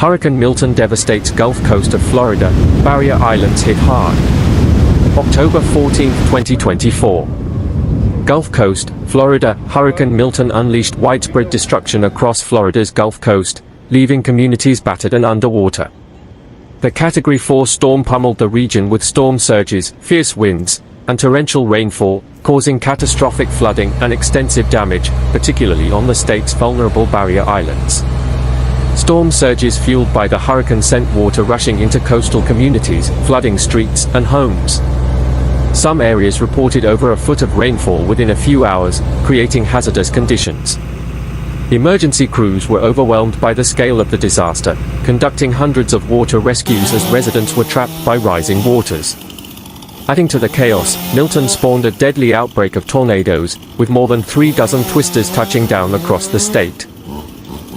Hurricane Milton devastates Gulf Coast of Florida, Barrier Islands hit hard. October 14, 2024. Gulf Coast, Florida. Hurricane Milton unleashed widespread destruction across Florida's Gulf Coast, leaving communities battered and underwater. The Category 4 storm pummeled the region with storm surges, fierce winds, and torrential rainfall, causing catastrophic flooding and extensive damage, particularly on the state's vulnerable Barrier Islands. Storm surges fueled by the hurricane sent water rushing into coastal communities, flooding streets and homes. Some areas reported over a foot of rainfall within a few hours, creating hazardous conditions. Emergency crews were overwhelmed by the scale of the disaster, conducting hundreds of water rescues as residents were trapped by rising waters. Adding to the chaos, Milton spawned a deadly outbreak of tornadoes, with more than 3 dozen twisters touching down across the state.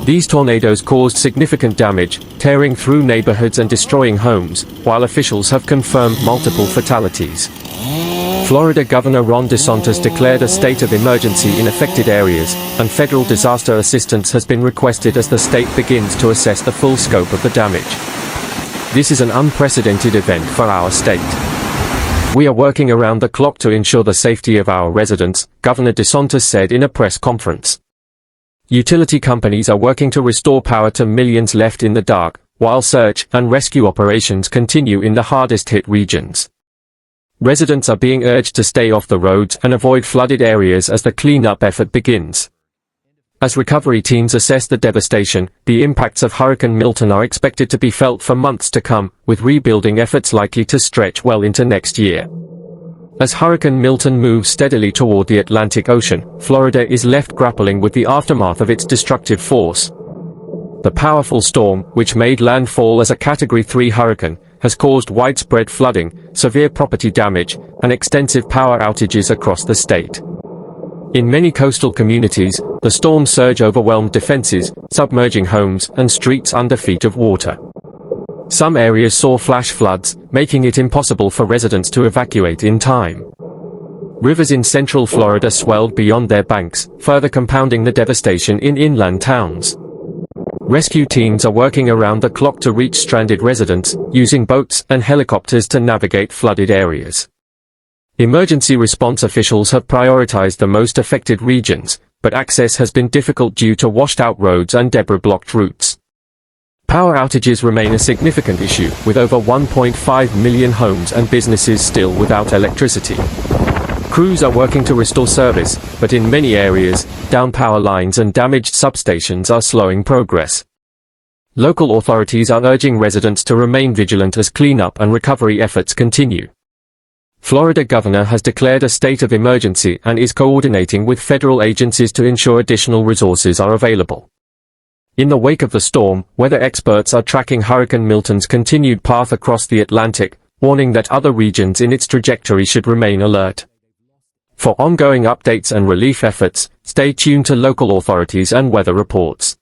These tornadoes caused significant damage, tearing through neighborhoods and destroying homes, while officials have confirmed multiple fatalities. Florida Governor Ron DeSantis declared a state of emergency in affected areas, and federal disaster assistance has been requested as the state begins to assess the full scope of the damage. This is an unprecedented event for our state. We are working around the clock to ensure the safety of our residents, Governor DeSantis said in a press conference. Utility companies are working to restore power to millions left in the dark, while search and rescue operations continue in the hardest-hit regions. Residents are being urged to stay off the roads and avoid flooded areas as the cleanup effort begins. As recovery teams assess the devastation, the impacts of Hurricane Milton are expected to be felt for months to come, with rebuilding efforts likely to stretch well into next year. As Hurricane Milton moves steadily toward the Atlantic Ocean, Florida is left grappling with the aftermath of its destructive force. The powerful storm, which made landfall as a Category 3 hurricane, has caused widespread flooding, severe property damage, and extensive power outages across the state. In many coastal communities, the storm surge overwhelmed defenses, submerging homes and streets under feet of water. Some areas saw flash floods, making it impossible for residents to evacuate in time. Rivers in central Florida swelled beyond their banks, further compounding the devastation in inland towns. Rescue teams are working around the clock to reach stranded residents, using boats and helicopters to navigate flooded areas. Emergency response officials have prioritized the most affected regions, but access has been difficult due to washed-out roads and debris-blocked routes. Power outages remain a significant issue, with over 1.5 million homes and businesses still without electricity. Crews are working to restore service, but in many areas, down power lines and damaged substations are slowing progress. Local authorities are urging residents to remain vigilant as cleanup and recovery efforts continue. Florida governor has declared a state of emergency and is coordinating with federal agencies to ensure additional resources are available. In the wake of the storm, weather experts are tracking Hurricane Milton's continued path across the Atlantic, warning that other regions in its trajectory should remain alert. For ongoing updates and relief efforts, stay tuned to local authorities and weather reports.